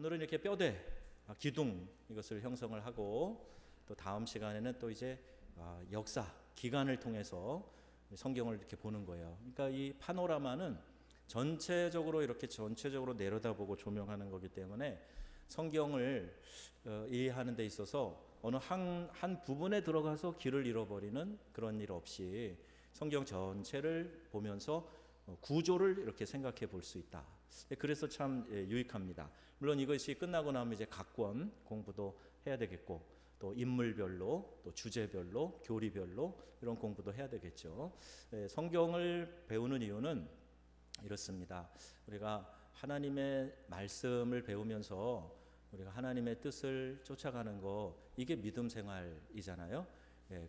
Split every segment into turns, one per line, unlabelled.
오늘은 이렇게 뼈대, 기둥 이것을 형성을 하고 또 다음 시간에는 또 이제 역사, 기간을 통해서 성경을 이렇게 보는 거예요. 그러니까 이 파노라마는 전체적으로 이렇게 전체적으로 내려다보고 조명하는 거기 때문에 성경을 이해하는 데 있어서 어느 한 부분에 들어가서 길을 잃어버리는 그런 일 없이 성경 전체를 보면서 구조를 이렇게 생각해 볼 수 있다. 그래서 참 유익합니다. 물론 이것이 끝나고 나면 이제 각 권 공부도 해야 되겠고 또 인물별로 또 주제별로 교리별로 이런 공부도 해야 되겠죠. 성경을 배우는 이유는 이렇습니다. 우리가 하나님의 말씀을 배우면서 우리가 하나님의 뜻을 쫓아가는 거, 이게 믿음 생활이잖아요.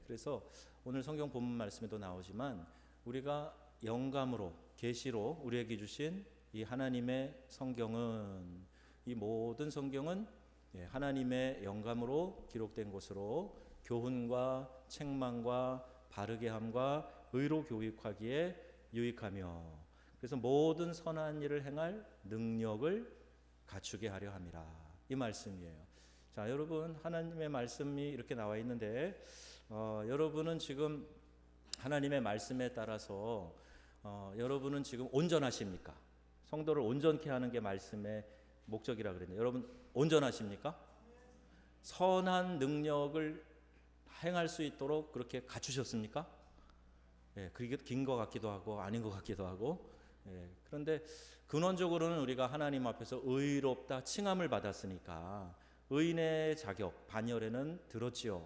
그래서 오늘 성경 본문 말씀에도 나오지만 우리가 영감으로 계시로 우리에게 주신 이 하나님의 성경은, 이 모든 성경은 하나님의 영감으로 기록된 것으로 교훈과 책망과 바르게 함과 의로 교육하기에 유익하며 그래서 모든 선한 일을 행할 능력을 갖추게 하려 함이라, 이 말씀이에요. 자, 여러분, 하나님의 말씀이 이렇게 나와 있는데 여러분은 지금 하나님의 말씀에 따라서 여러분은 지금 온전하십니까? 성도를 온전케 하는 게 말씀의 목적이라 그랬는데 여러분 온전하십니까? 선한 능력을 행할 수 있도록 그렇게 갖추셨습니까? 그게 긴 것 같기도 하고 아닌 것 같기도 하고. 그런데 근원적으로는 우리가 하나님 앞에서 의롭다 칭함을 받았으니까 의인의 자격 반열에는 들었지요.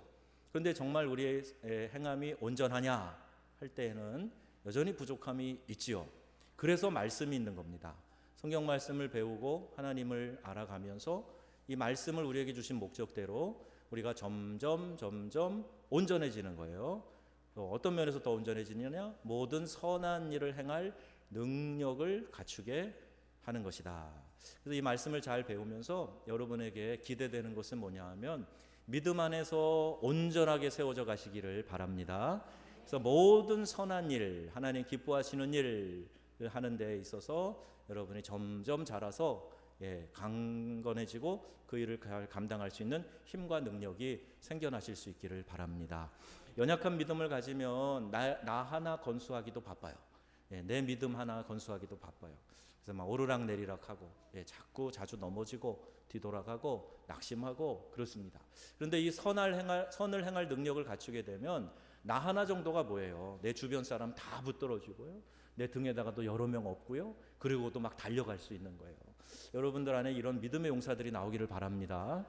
그런데 정말 우리의 행함이 온전하냐 할 때에는 여전히 부족함이 있지요. 그래서 말씀이 있는 겁니다. 성경 말씀을 배우고 하나님을 알아가면서 이 말씀을 우리에게 주신 목적대로 우리가 점점 온전해지는 거예요. 어떤 면에서 더 온전해지느냐? 모든 선한 일을 행할 능력을 갖추게 하는 것이다. 그래서 이 말씀을 잘 배우면서 여러분에게 기대되는 것은 뭐냐 하면 믿음 안에서 온전하게 세워져 가시기를 바랍니다. 그래서 모든 선한 일, 하나님 기뻐하시는 일을 하는 데 있어서 여러분이 점점 자라서 강건해지고 그 일을 감당할 수 있는 힘과 능력이 생겨나실 수 있기를 바랍니다. 연약한 믿음을 가지면 나 하나 건수하기도 바빠요. 내 믿음 하나 건수하기도 바빠요. 그래서 막 오르락내리락하고 자주 넘어지고 뒤돌아가고 낙심하고 그렇습니다. 그런데 이 선을 행할 능력을 갖추게 되면 나 하나 정도가 뭐예요? 내 주변 사람 다 붙들어주고요, 내 등에다가도 여러 명 업고요, 그리고 또 막 달려갈 수 있는 거예요. 여러분들 안에 이런 믿음의 용사들이 나오기를 바랍니다.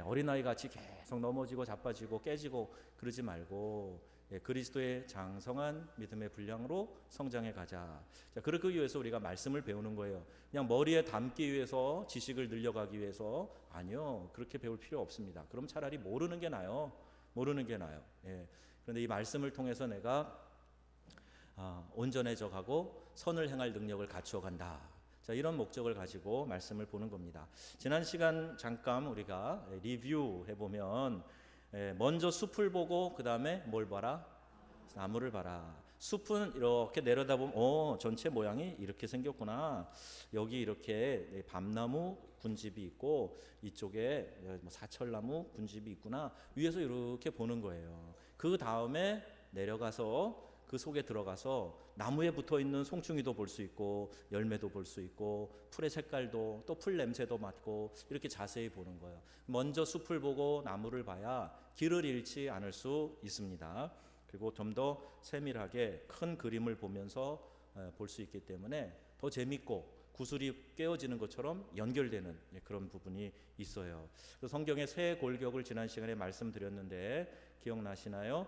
어린아이 같이 계속 넘어지고 자빠지고 깨지고 그러지 말고 그리스도의 장성한 믿음의 분량으로 성장해 가자. 자, 그러기 위해서 우리가 말씀을 배우는 거예요. 그냥 머리에 담기 위해서, 지식을 늘려가기 위해서, 아니요, 그렇게 배울 필요 없습니다. 그럼 차라리 모르는 게 나아요. 그런데 이 말씀을 통해서 내가 온전해져 가고 선을 행할 능력을 갖추어 간다. 자, 이런 목적을 가지고 말씀을 보는 겁니다. 지난 시간 잠깐 우리가 리뷰해 보면 먼저 숲을 보고 그 다음에 뭘 봐라? 나무를 봐라. 숲은 이렇게 내려다보면 전체 모양이 이렇게 생겼구나. 여기 이렇게 밤나무 군집이 있고 이쪽에 사철나무 군집이 있구나. 위에서 이렇게 보는 거예요. 그 다음에 내려가서 그 속에 들어가서 나무에 붙어있는 송충이도 볼 수 있고 열매도 볼 수 있고 풀의 색깔도 또 풀 냄새도 맡고 이렇게 자세히 보는 거예요. 먼저 숲을 보고 나무를 봐야 길을 잃지 않을 수 있습니다. 그리고 좀 더 세밀하게 큰 그림을 보면서 볼 수 있기 때문에 더 재밌고 구슬이 깨어지는 것처럼 연결되는 그런 부분이 있어요. 성경의 세 골격을 지난 시간에 말씀드렸는데 기억나시나요?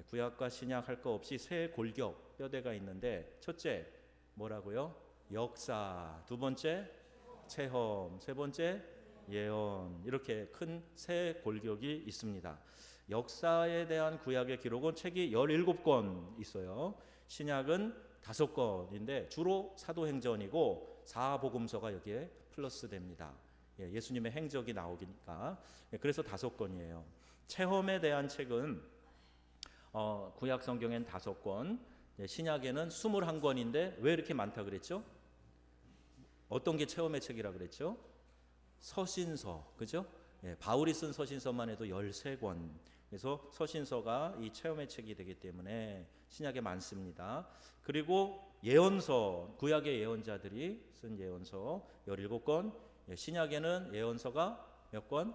구약과 신약 할 거 없이 세 골격 뼈대가 있는데 첫째 뭐라고요? 역사, 두 번째 체험, 세 번째 예언, 이렇게 큰 세 골격이 있습니다. 역사에 대한 구약의 기록은 책이 17권 있어요. 신약은 5권인데 주로 사도행전이고 사복음서가 여기에 플러스 됩니다. 예수님의 행적이 나오니까. 그래서 5권이에요. 체험에 대한 책은 구약 성경엔 5권, 신약에는 21권인데 왜 이렇게 많다 그랬죠? 어떤 게 체험의 책이라 그랬죠? 서신서, 그죠? 예, 바울이 쓴 서신서만 해도 13권. 그래서 서신서가 이 체험의 책이 되기 때문에 신약에 많습니다. 그리고 예언서, 구약의 예언자들이 쓴 예언서 17권. 예, 신약에는 예언서가 몇 권?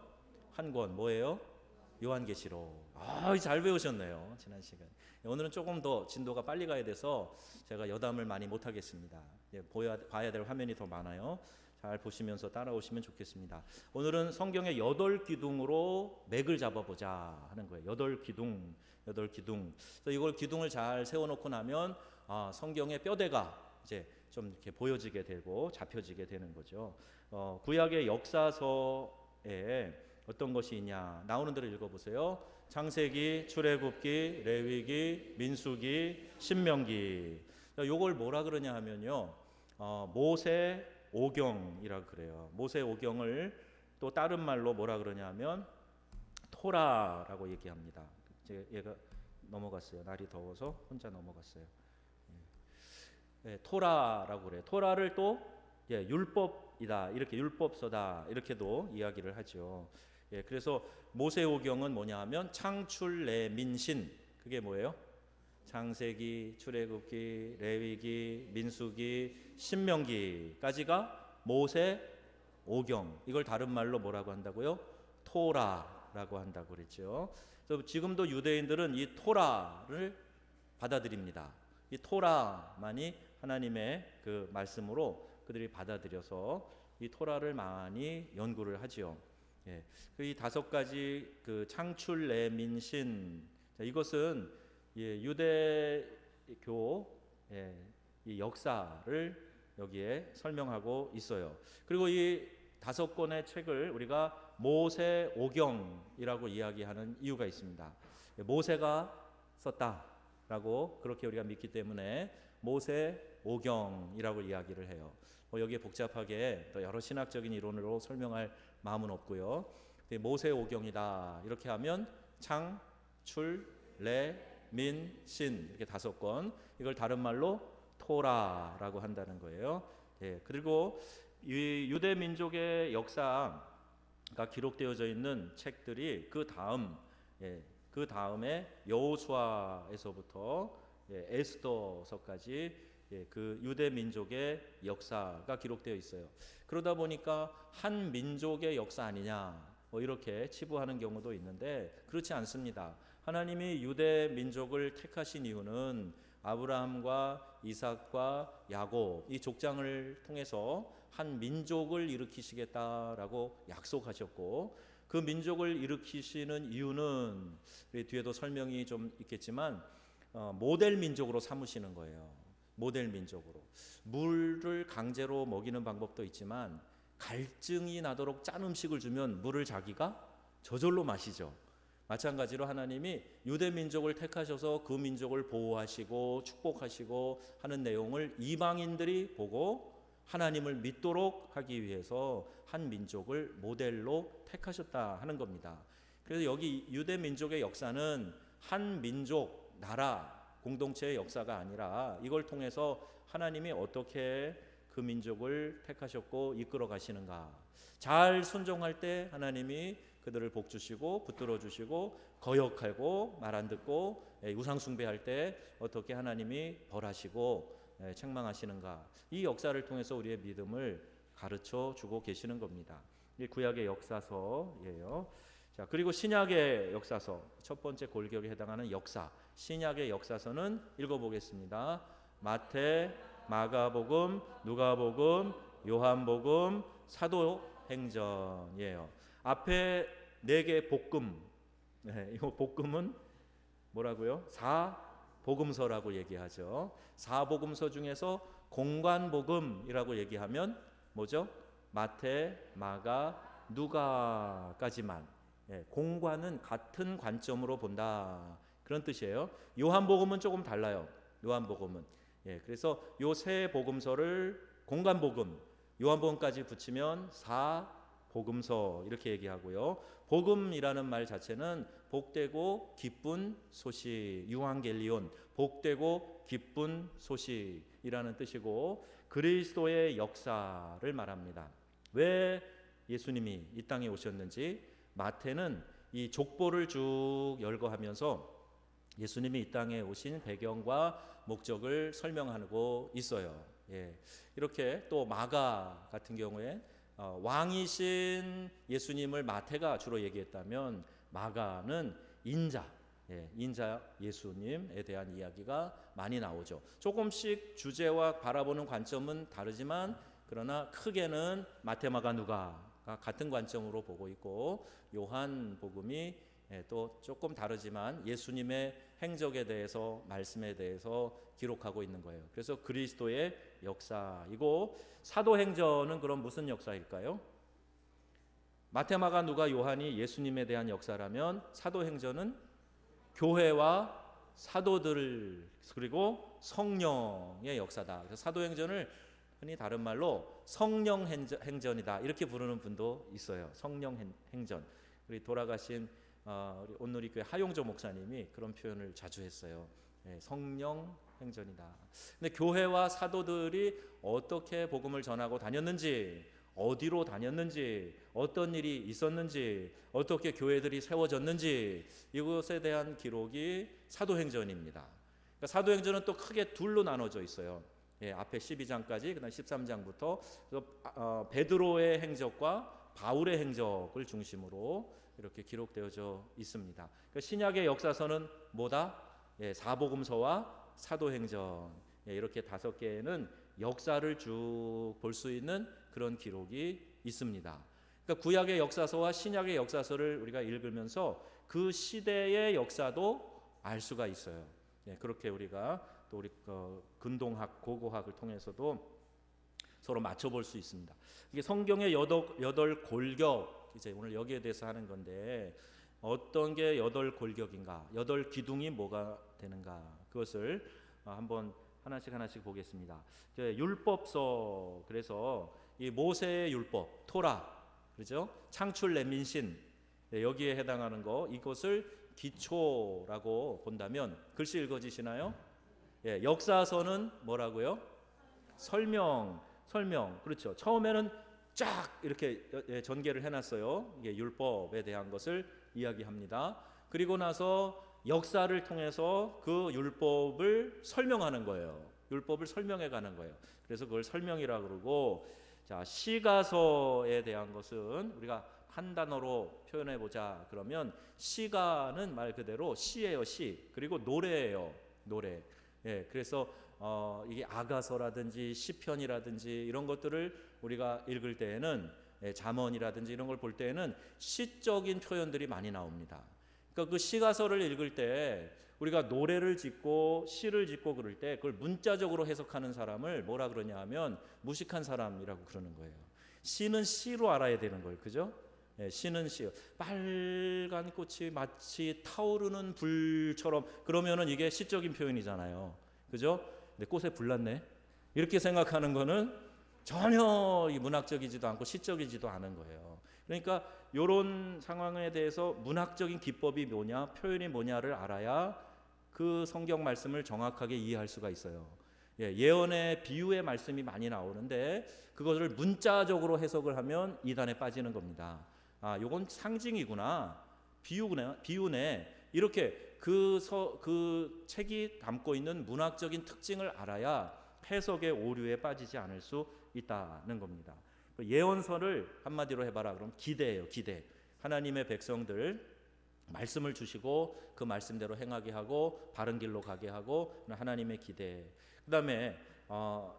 한 권. 뭐예요? 요한계시록. 잘 배우셨네요. 지난 시간. 오늘은 조금 더 진도가 빨리 가야 돼서 제가 여담을 많이 못하겠습니다. 예, 봐야 될 화면이 더 많아요. 잘 보시면서 따라오시면 좋겠습니다. 오늘은 성경의 8기둥으로 맥을 잡아보자 하는 거예요. 8기둥. 그래서 이걸 기둥을 잘 세워놓고 나면 성경의 뼈대가 이제 좀 이렇게 보여지게 되고 잡혀지게 되는 거죠. 구약의 역사서에 어떤 것이 있냐, 나오는 대로 읽어보세요. 창세기, 출애굽기, 레위기, 민수기, 신명기. 요걸 뭐라 그러냐 하면요, 모세 오경이라고 그래요. 모세 오경을 또 다른 말로 뭐라 그러냐 하면 토라라고 얘기합니다. 얘가 넘어갔어요. 날이 더워서 혼자 넘어갔어요. 예, 토라라고 그래요. 토라를 또 율법이다, 이렇게 율법서다, 이렇게도 이야기를 하죠. 예, 그래서 모세오경은 뭐냐 하면 창출 레민신, 그게 뭐예요? 창세기, 출애굽기, 레위기, 민수기, 신명기까지가 모세오경. 이걸 다른 말로 뭐라고 한다고요? 토라라고 한다고 그랬죠. 그래서 지금도 유대인들은 이 토라를 받아들입니다. 이 토라만이 하나님의 그 말씀으로 그들이 받아들여서 이 토라를 많이 연구를 하지요. 예, 이 5가지 그 창출 레민신, 이것은 유대교 이 역사를 여기에 설명하고 있어요. 그리고 이 5권의 책을 우리가 모세오경이라고 이야기하는 이유가 있습니다. 모세가 썼다라고 그렇게 우리가 믿기 때문에 모세오경이라고 이야기를 해요. 여기에 복잡하게 또 여러 신학적인 이론으로 설명할 마음은 없고요. 모세오경이다 이렇게 하면 창, 출, 레, 민, 신, 이렇게 5권, 이걸 다른 말로 토라라고 한다는 거예요. 예, 그리고 이 유대 민족의 역사가 기록되어져 있는 책들이 그 다음에 여호수아에서부터 에스더서까지 그 유대 민족의 역사가 기록되어 있어요. 그러다 보니까 한 민족의 역사 아니냐, 이렇게 치부하는 경우도 있는데 그렇지 않습니다. 하나님이 유대 민족을 택하신 이유는 아브라함과 이삭과 야곱 이 족장을 통해서 한 민족을 일으키시겠다라고 약속하셨고, 그 민족을 일으키시는 이유는 뒤에도 설명이 좀 있겠지만 모델 민족으로 삼으시는 거예요. 모델 민족으로. 물을 강제로 먹이는 방법도 있지만 갈증이 나도록 짠 음식을 주면 물을 자기가 저절로 마시죠. 마찬가지로 하나님이 유대 민족을 택하셔서 그 민족을 보호하시고 축복하시고 하는 내용을 이방인들이 보고 하나님을 믿도록 하기 위해서 한 민족을 모델로 택하셨다 하는 겁니다. 그래서 여기 유대 민족의 역사는 한 민족, 나라, 공동체의 역사가 아니라 이걸 통해서 하나님이 어떻게 그 민족을 택하셨고 이끌어 가시는가. 잘 순종할 때 하나님이 그들을 복 주시고 붙들어 주시고, 거역하고 말 안 듣고 우상 숭배할 때 어떻게 하나님이 벌하시고 책망하시는가. 이 역사를 통해서 우리의 믿음을 가르쳐 주고 계시는 겁니다. 이 구약의 역사서예요. 자, 그리고 신약의 역사서, 첫 번째 골격에 해당하는 역사, 신약의 역사서는 읽어보겠습니다. 마태, 마가복음, 누가복음, 요한복음, 사도행전이에요. 앞에 4개 복음, 이 복음은 뭐라고요? 4복음서라고 얘기하죠. 4복음서 중에서 공관복음이라고 얘기하면 뭐죠? 마태, 마가, 누가까지만. 공관은 같은 관점으로 본다, 그런 뜻이에요. 요한복음은 조금 달라요. 요한복음은. 그래서 요 세 복음서를 공관복음, 요한복음까지 붙이면 4복음서 이렇게 얘기하고요. 복음이라는 말 자체는 복되고 기쁜 소식, 유앙겔리온, 복되고 기쁜 소식이라는 뜻이고 그리스도의 역사를 말합니다. 왜 예수님이 이 땅에 오셨는지 마태는 이 족보를 쭉 열거하면서 예수님이 이 땅에 오신 배경과 목적을 설명하고 있어요. 예. 이렇게 또 마가 같은 경우에 왕이신 예수님을 마태가 주로 얘기했다면 마가는 인자, 인자 예수님에 대한 이야기가 많이 나오죠. 조금씩 주제와 바라보는 관점은 다르지만 그러나 크게는 마태, 마가, 누가가 같은 관점으로 보고 있고 요한복음이 또 조금 다르지만 예수님의 행적에 대해서 말씀에 대해서 기록하고 있는 거예요. 그래서 그리스도의 역사이고 사도행전은 그럼 무슨 역사일까요? 마태, 마가, 누가, 요한이 예수님에 대한 역사라면 사도행전은 교회와 사도들 그리고 성령의 역사다. 그래서 사도행전을 흔히 다른 말로 성령 행전이다 이렇게 부르는 분도 있어요. 성령 행전. 우리 돌아가신 우리 온누리교회 하용조 목사님이 그런 표현을 자주 했어요. 성령 행전이다. 근데 교회와 사도들이 어떻게 복음을 전하고 다녔는지, 어디로 다녔는지, 어떤 일이 있었는지, 어떻게 교회들이 세워졌는지 이것에 대한 기록이 사도행전입니다. 그러니까 사도행전은 또 크게 둘로 나눠져 있어요. 앞에 12장까지 그다음 13장부터 베드로의 행적과 바울의 행적을 중심으로 이렇게 기록되어져 있습니다. 그러니까 신약의 역사서는 뭐다? 사복음서와 사도행전 이렇게 5개는 역사를 쭉 볼 수 있는 그런 기록이 있습니다. 그러니까 구약의 역사서와 신약의 역사서를 우리가 읽으면서 그 시대의 역사도 알 수가 있어요. 그렇게 우리가 또 우리 근동학, 고고학을 통해서도 서로 맞춰볼 수 있습니다. 이게 성경의 여덟 골격, 이제 오늘 여기에 대해서 하는 건데 어떤 게 8골격인가, 8기둥이 뭐가 되는가 그것을 한번 하나씩 보겠습니다. 율법서, 그래서 이 모세의 율법, 토라, 그렇죠? 창출 레민신 여기에 해당하는 거 이것을 기초라고 본다면 글씨 읽어지시나요? 역사서는 뭐라고요? 설명. 그렇죠. 처음에는 쫙 이렇게 전개를 해놨어요. 이게 율법에 대한 것을 이야기합니다. 그리고 나서 역사를 통해서 그 율법을 설명하는 거예요. 율법을 설명해 가는 거예요. 그래서 그걸 설명이라고 그러고, 자, 시가서에 대한 것은 우리가 한 단어로 표현해 보자 그러면 시가는 말 그대로 시예요, 시. 그리고 노래예요, 노래. 그래서 이게 아가서라든지 시편이라든지 이런 것들을 우리가 읽을 때에는 잠언이라든지 이런 걸 볼 때에는 시적인 표현들이 많이 나옵니다. 그러니까 그 시가서를 읽을 때 우리가 노래를 짓고 시를 짓고 그럴 때 그걸 문자적으로 해석하는 사람을 뭐라 그러냐 하면 무식한 사람이라고 그러는 거예요. 시는 시로 알아야 되는 거예요. 그죠? 시는 시. 빨간 꽃이 마치 타오르는 불처럼 그러면은 이게 시적인 표현이잖아요. 그죠? 근데 꽃에 불 났네. 이렇게 생각하는 거는 전혀 문학적이지도 않고 시적이지도 않은 거예요. 그러니까 이런 상황에 대해서 문학적인 기법이 뭐냐, 표현이 뭐냐를 알아야 그 성경 말씀을 정확하게 이해할 수가 있어요. 예언의 비유의 말씀이 많이 나오는데 그것을 문자적으로 해석을 하면 이단에 빠지는 겁니다. 아, 요건 상징이구나, 비유네. 이렇게 그 책이 담고 있는 문학적인 특징을 알아야 해석의 오류에 빠지지 않을 수 있다는 겁니다. 예언서를 한마디로 해봐라 그럼 기대예요. 기대. 하나님의 백성들 말씀을 주시고 그 말씀대로 행하게 하고 바른 길로 가게 하고 하나님의 기대. 그 다음에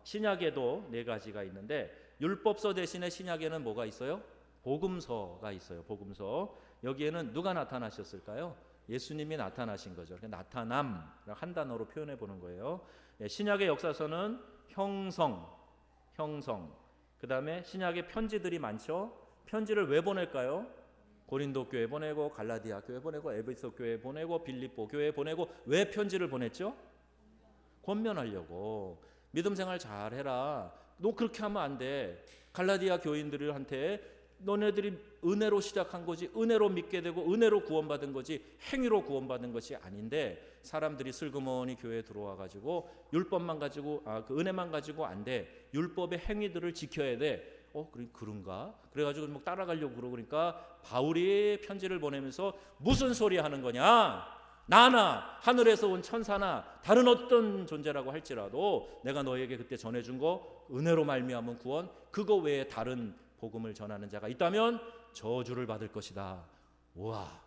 신약에도 4가지가 있는데 율법서 대신에 신약에는 뭐가 있어요? 복음서가 있어요. 복음서. 여기에는 누가 나타나셨을까요? 예수님이 나타나신 거죠. 나타남 한 단어로 표현해 보는 거예요. 신약의 역사서는 형성. 그 다음에 신약의 편지들이 많죠. 편지를 왜 보낼까요? 고린도 교회 보내고 갈라디아 교회 보내고 에베소 교회 보내고 빌립보 교회 보내고 왜 편지를 보냈죠? 권면하려고. 믿음 생활 잘해라. 너 그렇게 하면 안 돼. 갈라디아 교인들한테 너네들이 은혜로 시작한 거지, 은혜로 믿게 되고 은혜로 구원받은 거지 행위로 구원받은 것이 아닌데 사람들이 슬그머니 교회에 들어와 가지고 율법만 가지고 그 은혜만 가지고 안 돼. 율법의 행위들을 지켜야 돼. 그런가? 그래가지고 막 따라가려고 그러니까 바울이 편지를 보내면서 무슨 소리 하는 거냐? 나나 하늘에서 온 천사나 다른 어떤 존재라고 할지라도 내가 너에게 그때 전해준 거 은혜로 말미암은 구원, 그거 외에 다른 복음을 전하는 자가 있다면 저주를 받을 것이다. 우와,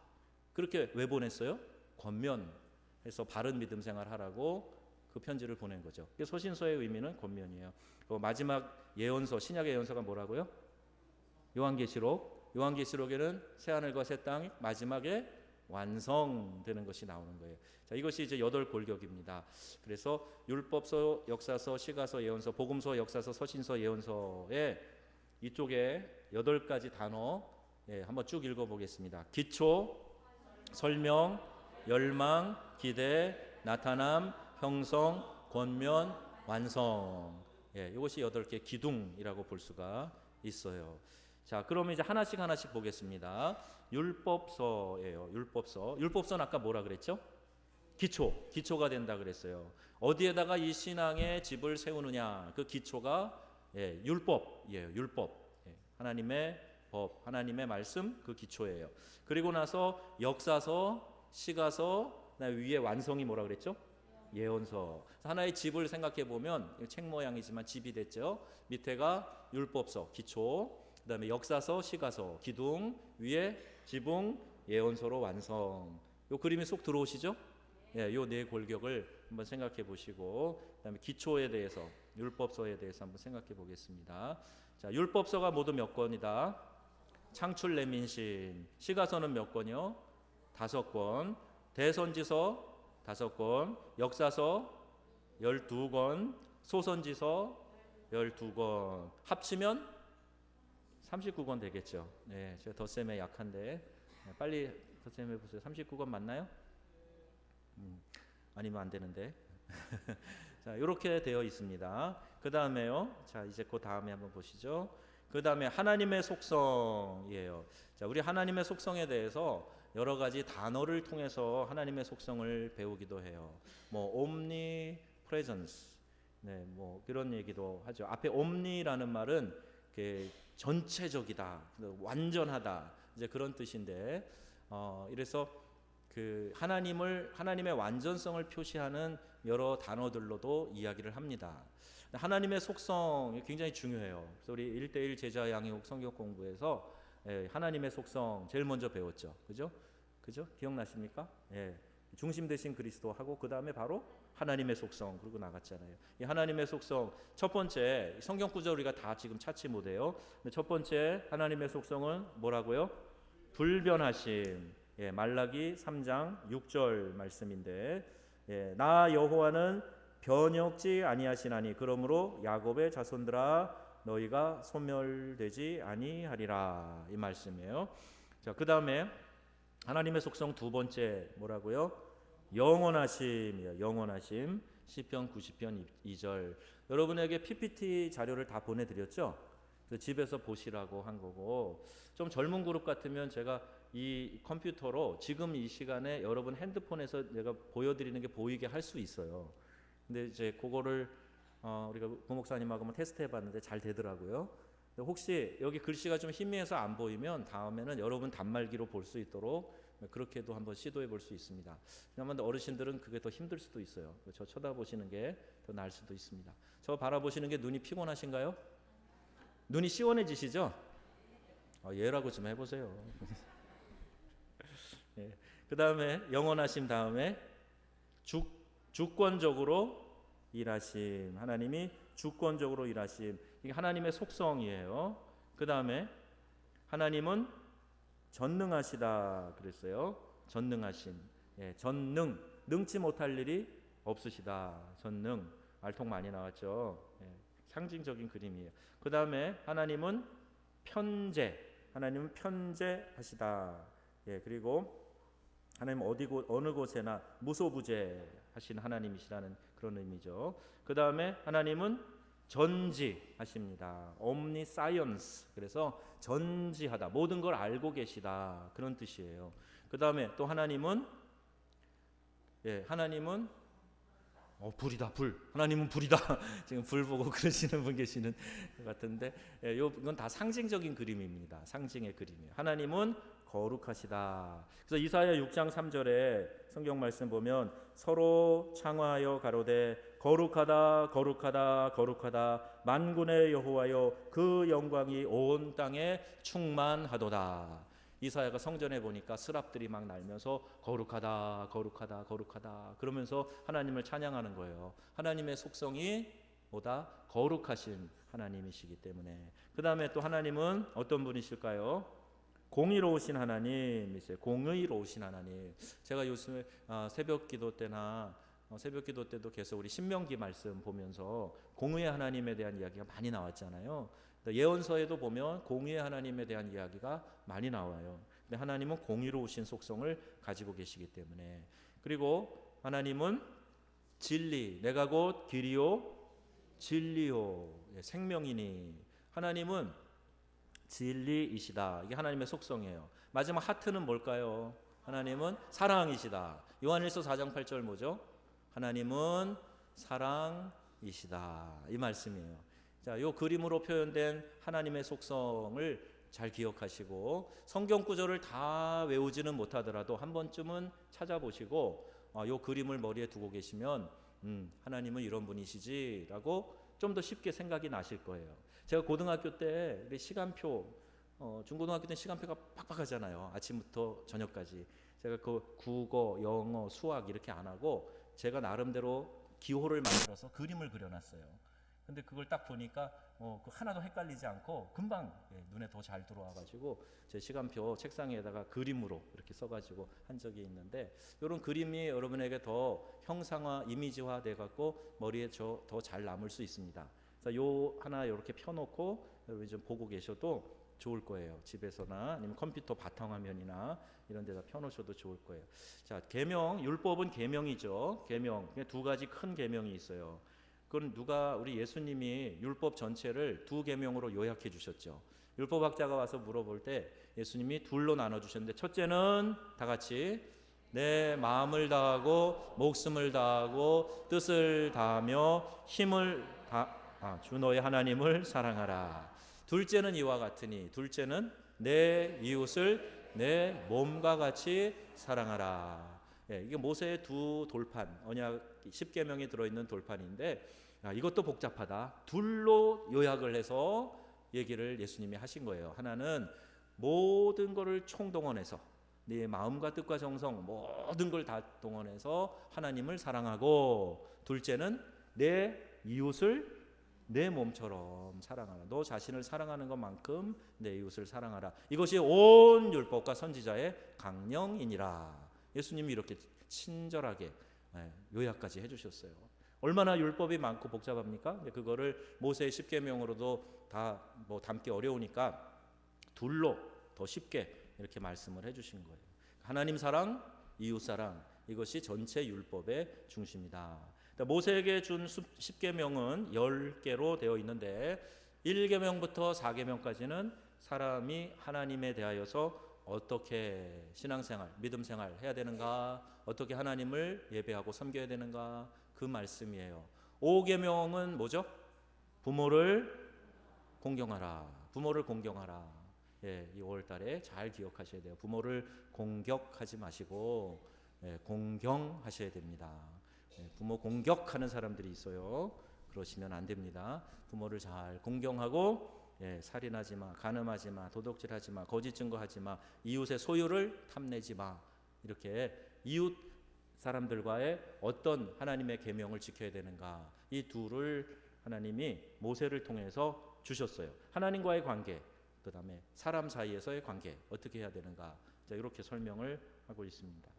그렇게 왜 보냈어요? 권면해서 바른 믿음 생활하라고 그 편지를 보낸 거죠. 소신서의 의미는 권면이에요. 마지막 예언서, 신약의 예언서가 뭐라고요? 요한계시록에는 새하늘과 새 땅이 마지막에 완성되는 것이 나오는 거예요. 자, 이것이 이제 8골격입니다. 그래서 율법서, 역사서, 시가서, 예언서, 복음서, 역사서, 서신서, 예언서에 이쪽에 8가지 단어 한번 쭉 읽어보겠습니다. 기초, 설명, 열망, 기대, 나타남, 형성, 권면, 완성. 이것이 8개 기둥이라고 볼 수가 있어요. 자, 그러면 이제 하나씩 보겠습니다. 율법서예요. 율법서는 아까 뭐라 그랬죠? 기초가 된다 그랬어요. 어디에다가 이 신앙의 집을 세우느냐? 그 기초가 율법이에요. 율법. 하나님의 법, 하나님의 말씀, 그 기초예요. 그리고 나서 역사서, 시가서, 위에 완성이 뭐라 그랬죠? 예언서. 하나의 집을 생각해 보면 책 모양이지만 집이 됐죠. 밑에가 율법서, 기초, 그다음에 역사서, 시가서, 기둥, 위에 지붕, 예언서로 완성. 요 그림이 쏙 들어오시죠? 요 4골격을 한번 생각해 보시고, 그다음에 기초에 대해서, 율법서에 대해서 한번 생각해 보겠습니다. 자, 율법서가 모두 몇 권이다? 창출 레민신. 시가서는 몇 권이요? 5권. 대선지서 5권. 역사서 12권. 소선지서 12권. 합치면 39권 되겠죠. 제가 덧셈에 약한데 빨리 덧셈해 보세요. 39권 맞나요? 아니면 안 되는데. 자, 이렇게 되어 있습니다. 그 다음에요. 자, 이제 그 다음에 한번 보시죠. 그 다음에 하나님의 속성이에요. 자, 우리 하나님의 속성에 대해서 여러 가지 단어를 통해서 하나님의 속성을 배우기도 해요. omni presence, 뭐 그런 얘기도 하죠. 앞에 omni라는 말은 전체적이다, 완전하다, 이제 그런 뜻인데, 이래서 그 하나님의 완전성을 표시하는 여러 단어들로도 이야기를 합니다. 하나님의 속성이 굉장히 중요해요. 그래서 우리 1:1 제자 양육 성경 공부에서 하나님의 속성 제일 먼저 배웠죠. 그죠? 기억나십니까? 중심 되신 그리스도하고 그 다음에 바로 하나님의 속성, 그러고 나갔잖아요. 이 하나님의 속성 첫 번째, 성경 구절 우리가 다 지금 찾지 못해요. 첫 번째 하나님의 속성은 뭐라고요? 불변하심. 말라기 3장 6절 말씀인데, 나 여호와는 변혁지 아니하시나니 그러므로 야곱의 자손들아 너희가 소멸되지 아니하리라, 이 말씀이에요. 자, 그 다음에 하나님의 속성 두 번째 뭐라고요? 영원하심이에요. 영원하심. 시편 90편 2절. 여러분에게 PPT 자료를 다 보내드렸죠? 집에서 보시라고 한 거고, 좀 젊은 그룹 같으면 제가 이 컴퓨터로 지금 이 시간에 여러분 핸드폰에서 내가 보여드리는 게 보이게 할 수 있어요. 근데 이제 그거를 우리가 부목사님하고 한번 테스트해봤는데 잘 되더라고요. 혹시 여기 글씨가 좀 희미해서 안 보이면 다음에는 여러분 단말기로 볼 수 있도록 그렇게도 한번 시도해 볼 수 있습니다. 왜냐하면 어르신들은 그게 더 힘들 수도 있어요. 저 쳐다보시는 게 더 나을 수도 있습니다. 저 바라보시는 게 눈이 피곤하신가요? 눈이 시원해지시죠? 얘라고 좀 해보세요. 그 다음에 영원하심, 다음에 주권적으로 일하심. 하나님이 주권적으로 일하심. 이게 하나님의 속성이에요. 그 다음에 하나님은 전능하시다 그랬어요. 전능하심. 전능. 능치 못할 일이 없으시다. 전능. 알통 많이 나왔죠. 상징적인 그림이에요. 그 다음에 하나님은 편재. 하나님은 편재하시다. 그리고 하나님 어느 곳에나 무소부재하신 하나님이시라는 그런 의미죠. 그 다음에 하나님은 전지하십니다. omniscience. 그래서 전지하다, 모든 걸 알고 계시다, 그런 뜻이에요. 그 다음에 또 하나님은 불이다, 불. 하나님은 불이다. 지금 불 보고 그러시는 분 계시는 것 같은데, 이건 다 상징적인 그림입니다. 상징의 그림이에요. 하나님은 거룩하시다. 그래서 이사야 6장 3절에 성경 말씀 보면 서로 창화하여 가로되 거룩하다 거룩하다 거룩하다 만군의 여호와여 그 영광이 온 땅에 충만하도다. 이사야가 성전에 보니까 스랍들이 막 날면서 거룩하다 거룩하다 거룩하다 그러면서 하나님을 찬양하는 거예요. 하나님의 속성이 뭐다? 거룩하신 하나님이시기 때문에. 그 다음에 또 하나님은 어떤 분이실까요? 공의로우신 하나님이세요. 공의로우신 하나님. 제가 요즘에 새벽 기도 때나 새벽 기도 때도 계속 우리 신명기 말씀 보면서 공의의 하나님에 대한 이야기가 많이 나왔잖아요. 예언서에도 보면 공의의 하나님에 대한 이야기가 많이 나와요. 근데 하나님은 공의로우신 속성을 가지고 계시기 때문에. 그리고 하나님은 진리, 내가 곧 길이요 진리요 생명이니. 하나님은 진리이시다. 이게 하나님의 속성이에요. 마지막 하트는 뭘까요? 하나님은 사랑이시다. 요한일서 4장 8절 뭐죠? 하나님은 사랑이시다. 이 말씀이에요. 자, 요 그림으로 표현된 하나님의 속성을 잘 기억하시고 성경 구절을 다 외우지는 못하더라도 한 번쯤은 찾아보시고 요 그림을 머리에 두고 계시면 하나님은 이런 분이시지라고 좀 더 쉽게 생각이 나실 거예요. 제가 고등학교 때 우리 시간표 중고등학교 때 시간표가 빡빡하잖아요. 아침부터 저녁까지. 제가 그 국어, 영어, 수학 이렇게 안 하고 제가 나름대로 기호를 만들어서 그림을 그려놨어요. 근데 그걸 딱 보니까 그 하나도 헷갈리지 않고 금방 눈에 더 잘 들어와가지고 제 시간표 책상에다가 그림으로 이렇게 써가지고 한 적이 있는데 이런 그림이 여러분에게 더 형상화, 이미지화 돼갖고 머리에 더 잘 남을 수 있습니다. 그래서 요 하나 이렇게 펴놓고 여러분이 좀 보고 계셔도 좋을 거예요. 집에서나 아니면 컴퓨터 바탕화면이나 이런 데다 펴놓으셔도 좋을 거예요. 자, 계명, 율법은 계명이죠. 계명, 두 가지 큰 계명이 있어요. 그건 우리 예수님이 율법 전체를 두 계명으로 요약해 주셨죠. 율법학자가 와서 물어볼 때 예수님이 둘로 나눠 주셨는데 첫째는 다 같이 내 마음을 다하고 목숨을 다하고 뜻을 다하며 주 너의 하나님을 사랑하라. 둘째는 이와 같으니 둘째는 내 이웃을 내 몸과 같이 사랑하라. 이게 모세의 두 돌판, 언약 10계명이 들어있는 돌판인데 이것도 복잡하다. 둘로 요약을 해서 얘기를 예수님이 하신 거예요. 하나는 모든 것을 총동원해서 네 마음과 뜻과 정성 모든 걸 다 동원해서 하나님을 사랑하고, 둘째는 내 이웃을 내 몸처럼 사랑하라. 너 자신을 사랑하는 것만큼 내 이웃을 사랑하라. 이것이 온 율법과 선지자의 강령이니라. 예수님이 이렇게 친절하게 요약까지 해주셨어요. 얼마나 율법이 많고 복잡합니까? 그거를 모세의 10계명으로도 다 담기 어려우니까 둘로 더 쉽게 이렇게 말씀을 해주신 거예요. 하나님 사랑, 이웃 사랑, 이것이 전체 율법의 중심이다. 모세에게 준 10계명은 10개로 되어 있는데 1계명부터 4계명까지는 사람이 하나님에 대하여서 어떻게 신앙생활, 믿음생활 해야 되는가, 어떻게 하나님을 예배하고 섬겨야 되는가, 그 말씀이에요. 5계명은 뭐죠? 부모를 공경하라. 부모를 공경하라. 이 5월달에 잘 기억하셔야 돼요. 부모를 공격하지 마시고 공경하셔야 됩니다. 부모 공격하는 사람들이 있어요. 그러시면 안 됩니다. 부모를 잘 공경하고 살인하지 마, 간음하지 마, 도둑질하지 마, 거짓 증거하지 마, 이웃의 소유를 탐내지 마. 이렇게 이웃 사람들과의 어떤 하나님의 계명을 지켜야 되는가, 이 둘을 하나님이 모세를 통해서 주셨어요. 하나님과의 관계, 그 다음에 사람 사이에서의 관계 어떻게 해야 되는가, 이렇게 설명을 하고 있습니다.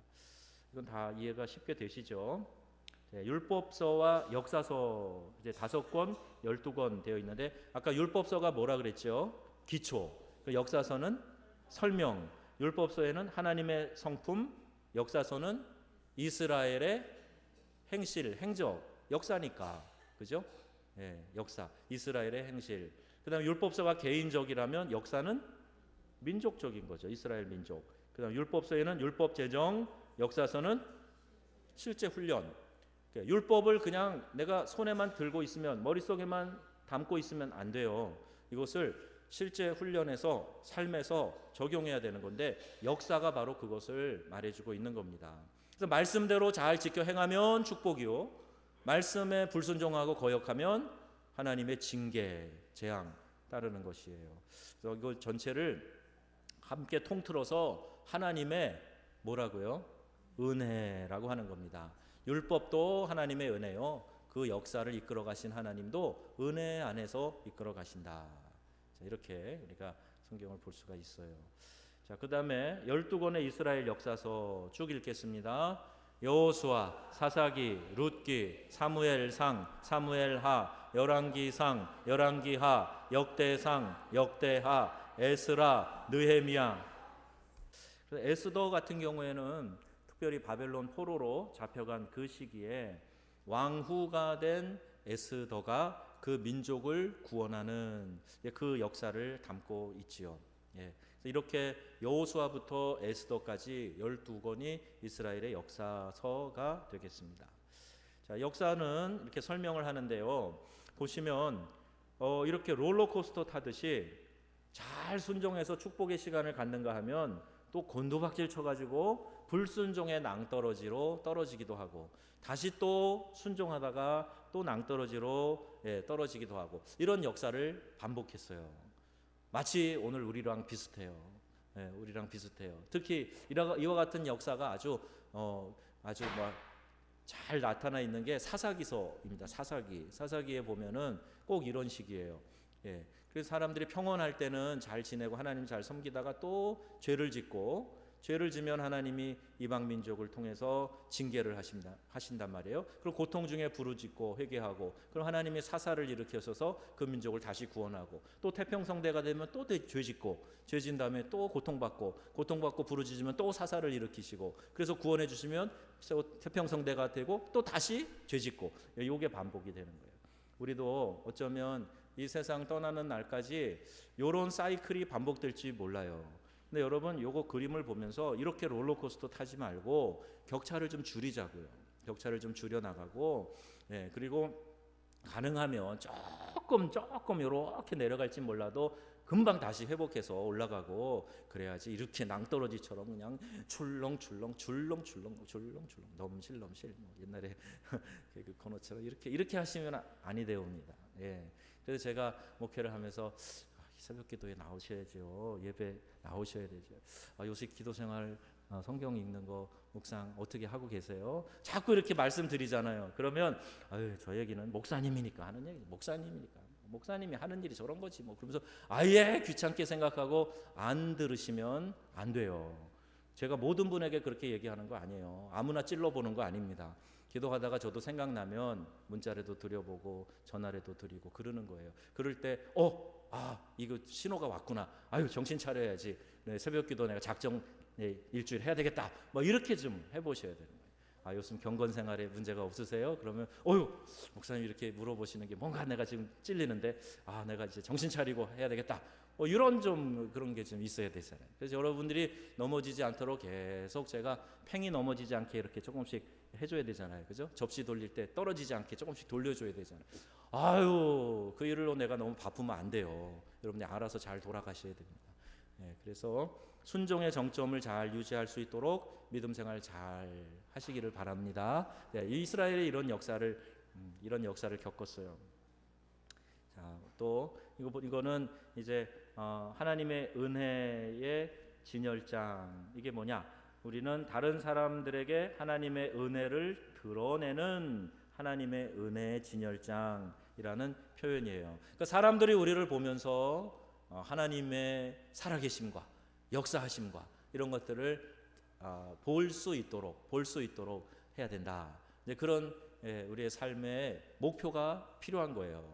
이건 다 이해가 쉽게 되시죠? 율법서와 역사서 이제 5권, 12권 되어 있는데 아까 율법서가 뭐라 그랬죠? 기초. 역사서는 설명. 율법서에는 하나님의 성품, 역사서는 이스라엘의 행실, 행적, 역사니까, 그죠? 역사, 이스라엘의 행실. 그다음에 율법서가 개인적이라면 역사는 민족적인 거죠. 이스라엘 민족. 그다음 율법서에는 율법 제정, 역사서는 실제 훈련. 율법을 그냥 내가 손에만 들고 있으면, 머릿속에만 담고 있으면 안 돼요. 이것을 실제 훈련에서, 삶에서 적용해야 되는 건데, 역사가 바로 그것을 말해주고 있는 겁니다. 그래서 말씀대로 잘 지켜 행하면 축복이요, 말씀에 불순종하고 거역하면 하나님의 징계, 재앙 따르는 것이에요. 그래서 이걸 전체를 함께 통틀어서 하나님의 뭐라고요? 은혜라고 하는 겁니다. 율법도 하나님의 은혜요, 그 역사를 이끌어 가신 하나님도 은혜 안에서 이끌어 가신다. 자, 이렇게 우리가 성경을 볼 수가 있어요. 자, 그 다음에 12권의 이스라엘 역사서 쭉 읽겠습니다. 여호수아, 사사기, 룻기, 사무엘상, 사무엘하, 열왕기상, 열왕기하, 역대상, 역대하, 에스라, 느헤미야. 에스더 같은 경우에는 특별히 바벨론 포로로 잡혀간 그 시기에 왕후가 된 에스더가 그 민족을 구원하는 그 역사를 담고 있지요. 예. 이렇게 여호수아부터 에스더까지 12권이 이스라엘의 역사서가 되겠습니다. 자, 역사는 이렇게 설명을 하는데요. 보시면 이렇게 롤러코스터 타듯이 잘 순종해서 축복의 시간을 갖는가 하면 또 곤두박질 쳐가지고 불순종의 낭떠러지로 떨어지기도 하고, 다시 또 순종하다가 또 낭떠러지로 떨어지기도 하고, 이런 역사를 반복했어요. 마치 오늘 우리랑 비슷해요. 우리랑 비슷해요. 특히 이와 같은 역사가 아주 잘 나타나 있는 게 사사기서입니다. 사사기에 보면은 꼭 이런 식이에요. 그래서 사람들이 평온할 때는 잘 지내고 하나님 잘 섬기다가 또 죄를 짓고, 죄를 지면 하나님이 이방 민족을 통해서 징계를 하신단 말이에요. 그리고 고통 중에 부르짖고 회개하고, 그럼 하나님이 사사를 일으켜서 그 민족을 다시 구원하고, 또 태평성대가 되면 또 죄짓고, 죄진 다음에 또 고통받고 부르짖으면 또 사사를 일으키시고, 그래서 구원해 주시면 태평성대가 되고 또 다시 죄짓고, 이게 반복이 되는 거예요. 우리도 어쩌면 이 세상 떠나는 날까지 이런 사이클이 반복될지 몰라요. 근데 여러분, 요거 그림을 보면서 이렇게 롤러코스터 타지 말고 격차를 좀 줄이자고요. 격차를 좀 줄여나가고, 그리고 가능하면 조금 이렇게 내려갈지 몰라도 금방 다시 회복해서 올라가고 그래야지, 이렇게 낭떠러지처럼 그냥 출렁출렁 넘실 옛날에 그 코너처럼 이렇게 하시면 아니 되옵니다. 그래서 제가 목회를 하면서 새벽기도에 나오셔야죠. 예배 나오셔야 되죠. 요새 기도생활, 성경 읽는 거, 묵상 어떻게 하고 계세요? 자꾸 이렇게 말씀드리잖아요. 그러면 저 얘기는 목사님이니까 하는 얘기, 목사님이 하는 일이 저런 거지 뭐, 그러면서 아예 귀찮게 생각하고 안 들으시면 안 돼요. 제가 모든 분에게 그렇게 얘기하는 거 아니에요. 아무나 찔러보는 거 아닙니다. 기도하다가 저도 생각나면 문자라도 드려보고 전화라도 드리고 그러는 거예요. 그럴 때 이거 신호가 왔구나. 정신 차려야지. 새벽기도 내가 작정 일주일 해야 되겠다. 뭐 이렇게 좀 해보셔야 되는 거예요. 요즘 경건생활에 문제가 없으세요? 그러면 목사님 이렇게 물어보시는 게 뭔가 내가 지금 찔리는데 내가 이제 정신 차리고 해야 되겠다. 이런 좀 그런 게 좀 있어야 되잖아요. 그래서 여러분들이 넘어지지 않도록 계속 제가 팽이 넘어지지 않게 이렇게 조금씩 해줘야 되잖아요. 그죠? 접시 돌릴 때 떨어지지 않게 조금씩 돌려줘야 되잖아요. 그 일로 내가 너무 바쁘면 안 돼요. 여러분이 알아서 잘 돌아가셔야 됩니다. 그래서 순종의 정점을 잘 유지할 수 있도록 믿음 생활 잘 하시기를 바랍니다. 이스라엘이 이런 역사를 겪었어요. 자, 또 이거는 이제 하나님의 은혜의 진열장. 이게 뭐냐? 우리는 다른 사람들에게 하나님의 은혜를 드러내는 하나님의 은혜의 진열장이라는 표현이에요. 그러니까 사람들이 우리를 보면서 하나님의 살아계심과 역사하심과 이런 것들을 볼 수 있도록 해야 된다. 이제 그런 우리의 삶의 목표가 필요한 거예요.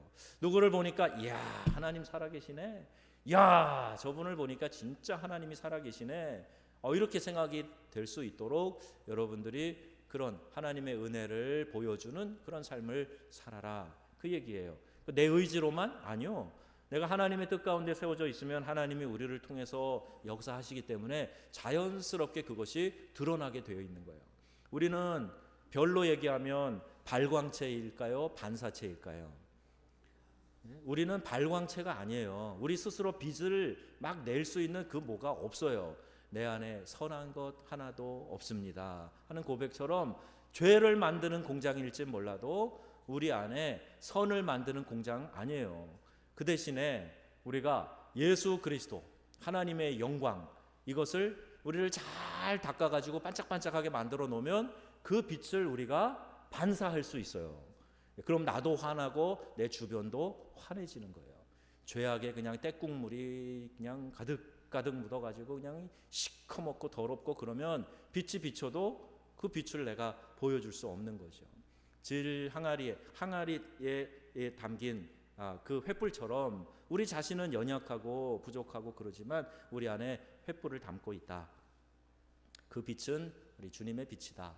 누구를 보니까 이야, 하나님 살아계시네. 야, 저분을 보니까 진짜 하나님이 살아계시네. 이렇게 생각이 될 수 있도록 여러분들이 그런 하나님의 은혜를 보여주는 그런 삶을 살아라, 그 얘기예요. 내 의지로만? 아니요. 내가 하나님의 뜻 가운데 세워져 있으면 하나님이 우리를 통해서 역사하시기 때문에 자연스럽게 그것이 드러나게 되어 있는 거예요. 우리는 별로 얘기하면 발광체일까요? 반사체일까요? 우리는 발광체가 아니에요. 우리 스스로 빛을 막 낼 수 있는 그 뭐가 없어요. 내 안에 선한 것 하나도 없습니다 하는 고백처럼 죄를 만드는 공장일지 몰라도 우리 안에 선을 만드는 공장 아니에요. 그 대신에 우리가 예수 그리스도 하나님의 영광, 이것을 우리를 잘 닦아가지고 반짝반짝하게 만들어 놓으면 그 빛을 우리가 반사할 수 있어요. 그럼 나도 화나고 내 주변도 환해지는 거예요. 죄악에 그냥 때국물이 그냥 가득가득 묻어가지고 그냥 시커멓고 더럽고 그러면 빛이 비춰도 그 빛을 내가 보여줄 수 없는 거죠. 질 항아리에 담긴 그 횃불처럼 우리 자신은 연약하고 부족하고 그러지만 우리 안에 횃불을 담고 있다. 그 빛은 우리 주님의 빛이다.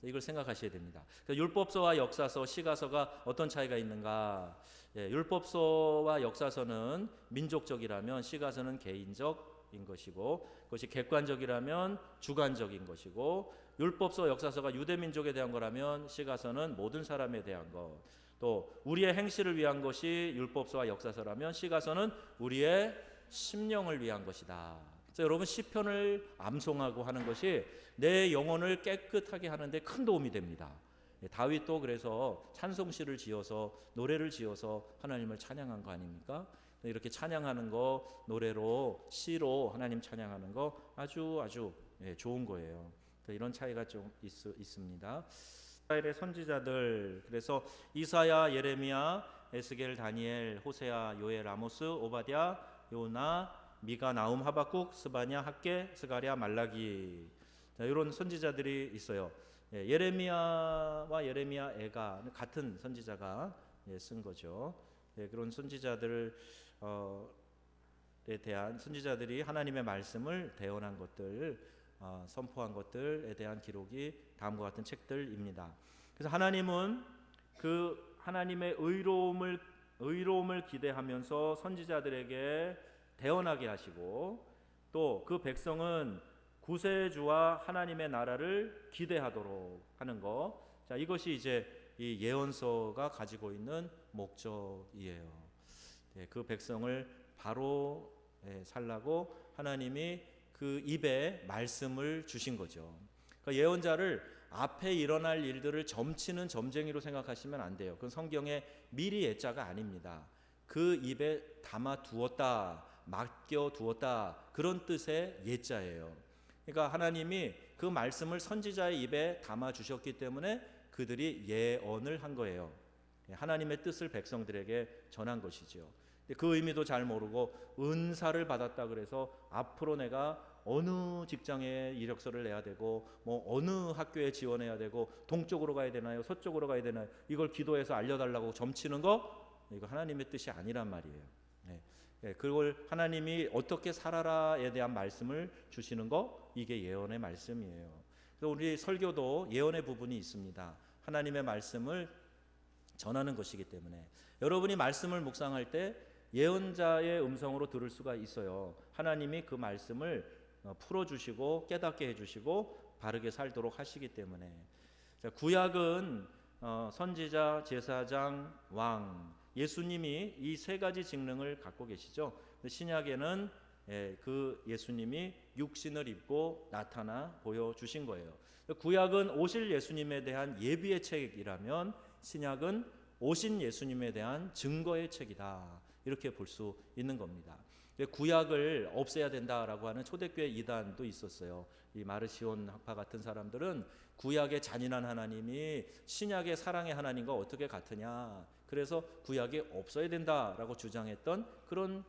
이걸 생각하셔야 됩니다. 율법서와 역사서, 시가서가 어떤 차이가 있는가? 율법서와 역사서는 민족적이라면 시가서는 개인적인 것이고, 그것이 객관적이라면 주관적인 것이고, 율법서, 역사서가 유대민족에 대한 거라면 시가서는 모든 사람에 대한 것, 또 우리의 행실을 위한 것이 율법서와 역사서라면 시가서는 우리의 심령을 위한 것이다. 그래서 여러분 시편을 암송하고 하는 것이 내 영혼을 깨끗하게 하는데 큰 도움이 됩니다. 다윗도 그래서 찬송시를 지어서 노래를 지어서 하나님을 찬양한 거 아닙니까? 이렇게 찬양하는 거, 노래로 시로 하나님 찬양하는 거 아주 좋은 거예요. 이런 차이가 좀 있습니다. 이스라엘의 선지자들, 그래서 이사야, 예레미야, 에스겔, 다니엘, 호세아, 요엘, 아모스, 오바댜, 요나, 미가, 나움, 하박국, 스바냐, 학개, 스가랴, 말라기, 이런 선지자들이 있어요. 예레미야와 예레미야 애가 같은 선지자가 쓴 거죠. 그런 선지자들에 대한 선지자들이 하나님의 말씀을 대언한 것들, 선포한 것들에 대한 기록이 다음과 같은 책들입니다. 그래서 하나님은 그 하나님의 의로움을 기대하면서 선지자들에게 대언하게 하시고, 또 그 백성은 구세주와 하나님의 나라를 기대하도록 하는 것. 자, 이것이 이제 이 예언서가 가지고 있는 목적이에요. 그 백성을 바로 살라고 하나님이 그 입에 말씀을 주신 거죠. 그러니까 예언자를 앞에 일어날 일들을 점치는 점쟁이로 생각하시면 안 돼요. 그건 성경의 미리 예자가 아닙니다. 그 입에 담아 두었다, 맡겨 두었다, 그런 뜻의 예자예요. 그러니까 하나님이 그 말씀을 선지자의 입에 담아 주셨기 때문에 그들이 예언을 한 거예요. 하나님의 뜻을 백성들에게 전한 것이죠. 그 의미도 잘 모르고 은사를 받았다 그래서 앞으로 내가 어느 직장에 이력서를 내야 되고 뭐 어느 학교에 지원해야 되고 동쪽으로 가야 되나요? 서쪽으로 가야 되나요? 이걸 기도해서 알려달라고 점치는 거, 이거 하나님의 뜻이 아니란 말이에요. 그걸 하나님이 어떻게 살아라에 대한 말씀을 주시는 거, 이게 예언의 말씀이에요. 그래서 우리 설교도 예언의 부분이 있습니다. 하나님의 말씀을 전하는 것이기 때문에 여러분이 말씀을 묵상할 때 예언자의 음성으로 들을 수가 있어요. 하나님이 그 말씀을 풀어주시고 깨닫게 해주시고 바르게 살도록 하시기 때문에. 자, 구약은 선지자, 제사장, 왕, 예수님이 이 세 가지 직능을 갖고 계시죠. 신약에는 그 예수님이 육신을 입고 나타나 보여주신 거예요. 구약은 오실 예수님에 대한 예비의 책이라면 신약은 오신 예수님에 대한 증거의 책이다, 이렇게 볼 수 있는 겁니다. 구약을 없애야 된다라고 하는 초대교회 이단도 있었어요. 이 마르시온 학파 같은 사람들은 구약의 잔인한 하나님이 신약의 사랑의 하나님과 어떻게 같으냐, 그래서 구약이 없어야 된다라고 주장했던 그런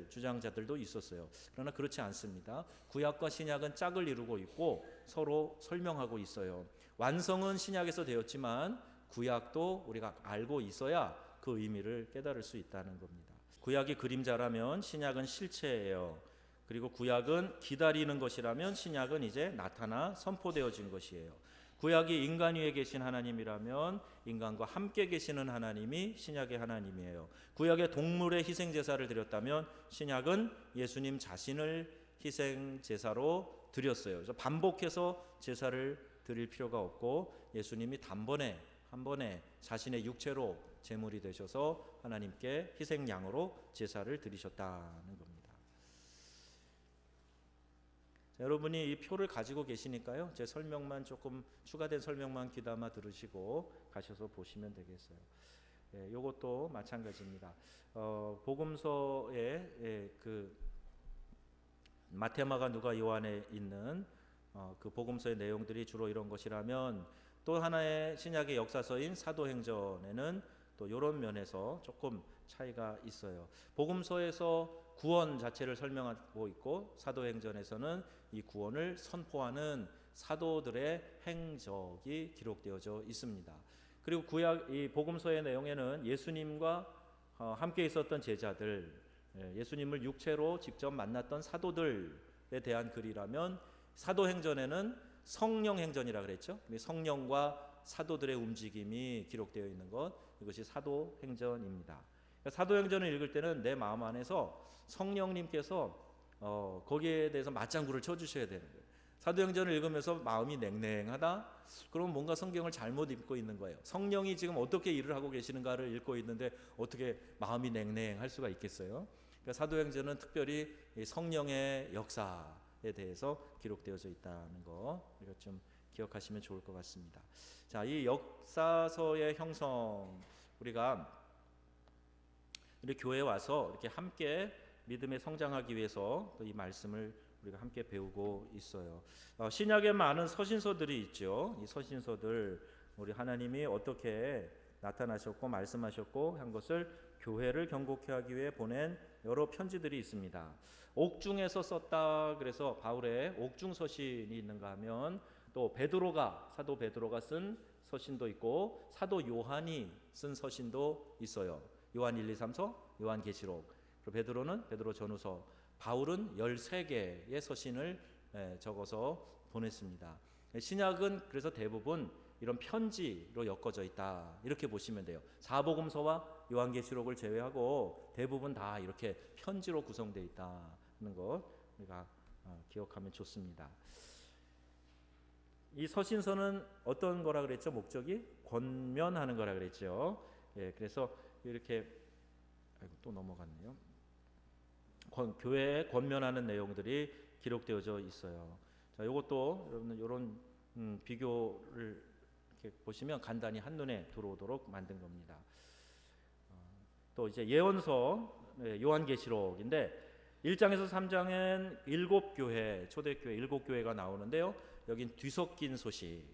주장자들도 있었어요. 그러나 그렇지 않습니다. 구약과 신약은 짝을 이루고 있고 서로 설명하고 있어요. 완성은 신약에서 되었지만 구약도 우리가 알고 있어야 그 의미를 깨달을 수 있다는 겁니다. 구약이 그림자라면 신약은 실체예요. 그리고 구약은 기다리는 것이라면 신약은 이제 나타나 선포되어진 것이에요. 구약이 인간 위에 계신 하나님이라면 인간과 함께 계시는 하나님이 신약의 하나님이에요. 구약의 동물의 희생 제사를 드렸다면 신약은 예수님 자신을 희생 제사로 드렸어요. 그래서 반복해서 제사를 드릴 필요가 없고 예수님이 단번에 한 번에 자신의 육체로 제물이 되셔서 하나님께 희생양으로 제사를 드리셨다는 겁니다. 자, 여러분이 이 표를 가지고 계시니까요, 제 설명만 조금 추가된 설명만 귀담아 들으시고 가셔서 보시면 되겠어요. 이것도 마찬가지입니다. 복음서에 그 마태, 마가, 누가, 요한에 있는 그 복음서의 내용들이 주로 이런 것이라면, 또 하나의 신약의 역사서인 사도행전에는 또 이런 면에서 조금 차이가 있어요. 복음서에서 구원 자체를 설명하고 있고, 사도행전에서는 이 구원을 선포하는 사도들의 행적이 기록되어져 있습니다. 그리고 구약 이 복음서의 내용에는 예수님과 함께 있었던 제자들, 예수님을 육체로 직접 만났던 사도들에 대한 글이라면, 사도행전에는 성령행전이라 그랬죠. 성령과 사도들의 움직임이 기록되어 있는 것, 이것이 사도행전입니다. 사도행전을 읽을 때는 내 마음 안에서 성령님께서 거기에 대해서 맞장구를 쳐주셔야 되는 거예요. 사도행전을 읽으면서 마음이 냉랭하다? 그럼 뭔가 성경을 잘못 읽고 있는 거예요. 성령이 지금 어떻게 일을 하고 계시는가를 읽고 있는데 어떻게 마음이 냉랭할 수가 있겠어요? 그러니까 사도행전은 특별히 성령의 역사에 대해서 기록되어져 있다는 거, 이거 좀 기억하시면 좋을 것 같습니다. 자, 이 역사서의 형성, 우리가 우리 교회에 와서 이렇게 함께 믿음에 성장하기 위해서 또 이 말씀을 우리가 함께 배우고 있어요. 신약에 많은 서신서들이 있죠. 이 서신서들, 우리 하나님이 어떻게 나타나셨고 말씀하셨고 한 것을 교회를 경고케 하기 위해 보낸 여러 편지들이 있습니다. 옥중에서 썼다 그래서 바울의 옥중 서신이 있는가 하면, 또 사도 베드로가 쓴 서신도 있고 사도 요한이 쓴 서신도 있어요. 요한 1, 2, 3서, 요한 계시록, 그리고 베드로는 베드로 전후서, 바울은 13개의 서신을 적어서 보냈습니다. 신약은 그래서 대부분 이런 편지로 엮어져 있다, 이렇게 보시면 돼요. 사복음서와 요한계시록을 제외하고 대부분 다 이렇게 편지로 구성되어 있다는 것 우리가 기억하면 좋습니다. 이 서신서는 어떤 거라 그랬죠? 목적이 권면하는 거라 그랬죠. 그래서 이렇게 또 넘어갔네요. 교회에 권면하는 내용들이 기록되어져 있어요. 자, 이것도 여러분들 이런 비교를 이렇게 보시면 간단히 한눈에 들어오도록 만든 겁니다. 또 이제 예언서, 요한계시록인데 1장에서 3장엔 7교회, 초대교회 7교회가 나오는데요. 여긴 뒤섞인 소식,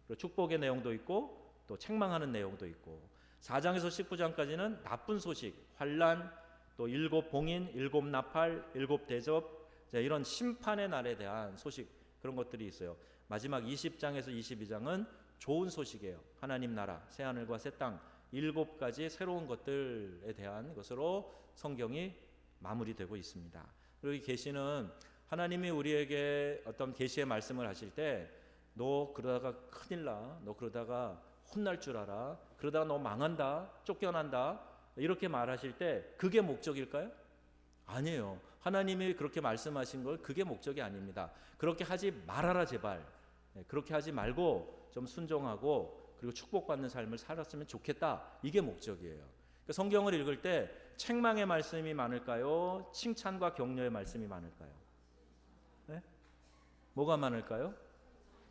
그리고 축복의 내용도 있고 또 책망하는 내용도 있고, 4장에서 19장까지는 나쁜 소식, 환난, 또 7 봉인, 7 나팔, 7 대접, 이런 심판의 날에 대한 소식, 그런 것들이 있어요. 마지막 20장에서 22장은 좋은 소식이에요. 하나님 나라, 새하늘과 새 땅, 7가지 새로운 것들에 대한 것으로 성경이 마무리되고 있습니다. 그리고 이 계시는 하나님이 우리에게 어떤 계시의 말씀을 하실 때, 너 그러다가 큰일 나, 너 그러다가 혼날 줄 알아, 그러다가 너 망한다, 쫓겨난다, 이렇게 말하실 때 그게 목적일까요? 아니에요. 하나님이 그렇게 말씀하신 걸 그게 목적이 아닙니다. 그렇게 하지 말아라 제발. 그렇게 하지 말고 좀 순종하고 그리고 축복받는 삶을 살았으면 좋겠다, 이게 목적이에요. 그러니까 성경을 읽을 때 책망의 말씀이 많을까요? 칭찬과 격려의 말씀이 많을까요? 네? 뭐가 많을까요?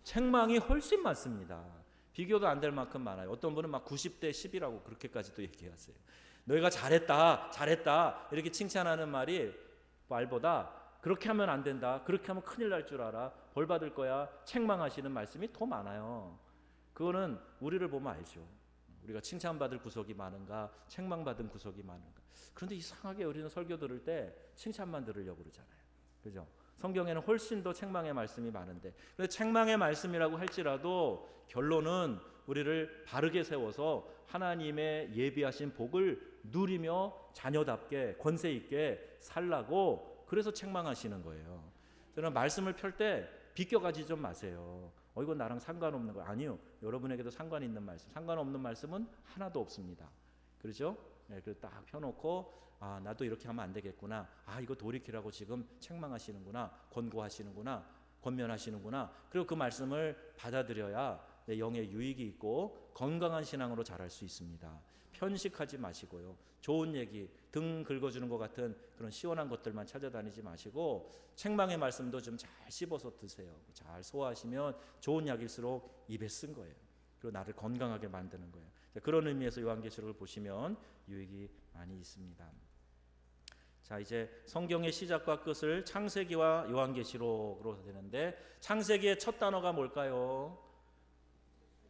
책망이 훨씬 많습니다. 비교도 안 될 만큼 많아요. 어떤 분은 막 90대 10이라고 그렇게까지도 얘기하세요. 너희가 잘했다 이렇게 칭찬하는 말보다 그렇게 하면 안 된다, 그렇게 하면 큰일 날 줄 알아, 벌 받을 거야, 책망하시는 말씀이 더 많아요. 그거는 우리를 보면 알죠. 우리가 칭찬받을 구석이 많은가, 책망받은 구석이 많은가. 그런데 이상하게 우리는 설교 들을 때 칭찬만 들으려고 그러잖아요. 그죠? 성경에는 훨씬 더 책망의 말씀이 많은데, 그런데 책망의 말씀이라고 할지라도 결론은 우리를 바르게 세워서 하나님의 예비하신 복을 누리며 자녀답게 권세 있게 살라고, 그래서 책망하시는 거예요. 저는 말씀을 펼 때 비껴가지 좀 마세요. 이건 나랑 상관없는 거 아니요. 여러분에게도 상관 있는 말씀, 상관없는 말씀은 하나도 없습니다. 그렇죠? 그래서 딱 펴놓고, 나도 이렇게 하면 안 되겠구나, 이거 돌이키라고 지금 책망하시는구나, 권고하시는구나, 권면하시는구나. 그리고 그 말씀을 받아들여야 내 영의 유익이 있고 건강한 신앙으로 자랄 수 있습니다. 편식하지 마시고요. 좋은 얘기, 등 긁어주는 것 같은 그런 시원한 것들만 찾아다니지 마시고 책망의 말씀도 좀 잘 씹어서 드세요. 잘 소화하시면 좋은 약일수록 입에 쓴 거예요. 그리고 나를 건강하게 만드는 거예요. 그런 의미에서 요한계시록을 보시면 유익이 많이 있습니다. 자, 이제 성경의 시작과 끝을 창세기와 요한계시록으로 되는데, 창세기의 첫 단어가 뭘까요?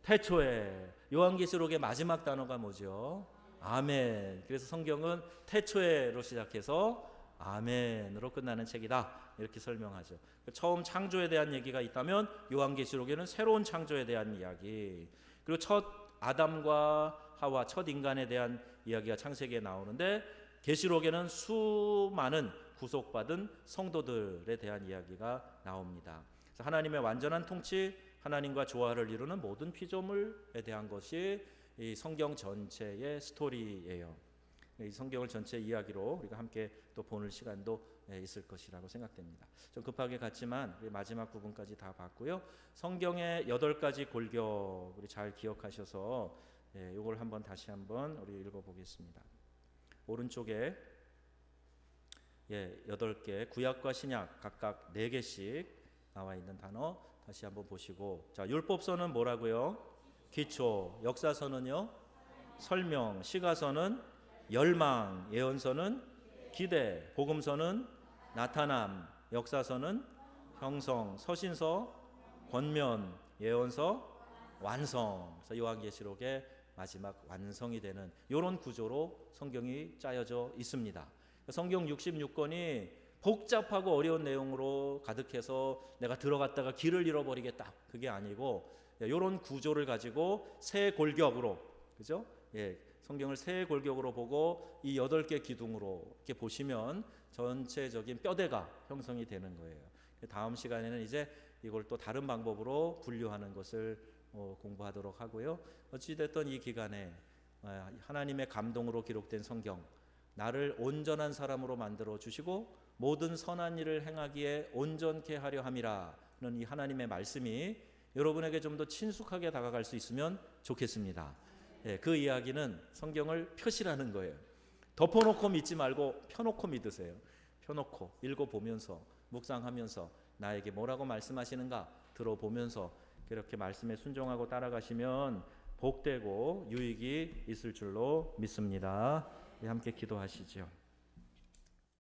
태초에. 요한계시록의 마지막 단어가 뭐죠? 아멘. 그래서 성경은 태초에로 시작해서 아멘으로 끝나는 책이다, 이렇게 설명하죠. 처음 창조에 대한 얘기가 있다면 요한계시록에는 새로운 창조에 대한 이야기, 그리고 첫 아담과 하와, 첫 인간에 대한 이야기가 창세기에 나오는데, 계시록에는 수많은 구속받은 성도들에 대한 이야기가 나옵니다. 그래서 하나님의 완전한 통치, 하나님과 조화를 이루는 모든 피조물에 대한 것이 이 성경 전체의 스토리예요. 이 성경을 전체 이야기로 우리가 함께 또 보는 시간도 있을 것이라고 생각됩니다. 좀 급하게 갔지만 마지막 부분까지 다 봤고요. 성경의 8가지 골격 우리 잘 기억하셔서 이걸 다시 한번 우리 읽어보겠습니다. 오른쪽에 8개, 구약과 신약 각각 4개씩 나와 있는 단어 다시 한번 보시고, 자, 율법서는 뭐라고요? 기초. 역사서는요? 설명. 시가서는 열망. 예언서는 기대. 복음서는 나타남. 역사서는 형성. 서신서 권면. 예언서 완성. 그래서 요한계시록의 마지막 완성이 되는 이런 구조로 성경이 짜여져 있습니다. 성경 66권이 복잡하고 어려운 내용으로 가득해서 내가 들어갔다가 길을 잃어버리겠다, 그게 아니고 이런 구조를 가지고 세 골격으로, 그죠? 성경을 세 골격으로 보고 이 8개 기둥으로 이렇게 보시면 전체적인 뼈대가 형성이 되는 거예요. 다음 시간에는 이제 이걸 또 다른 방법으로 분류하는 것을 공부하도록 하고요. 어찌됐든 이 기간에 하나님의 감동으로 기록된 성경, 나를 온전한 사람으로 만들어 주시고 모든 선한 일을 행하기에 온전케 하려 함이라는 이 하나님의 말씀이 여러분에게 좀 더 친숙하게 다가갈 수 있으면 좋겠습니다. 그 이야기는 성경을 표시라는 거예요. 덮어놓고 믿지 말고 펴놓고 믿으세요. 펴놓고 읽어보면서 묵상하면서 나에게 뭐라고 말씀하시는가 들어보면서 그렇게 말씀에 순종하고 따라가시면 복되고 유익이 있을 줄로 믿습니다. 함께 기도하시죠.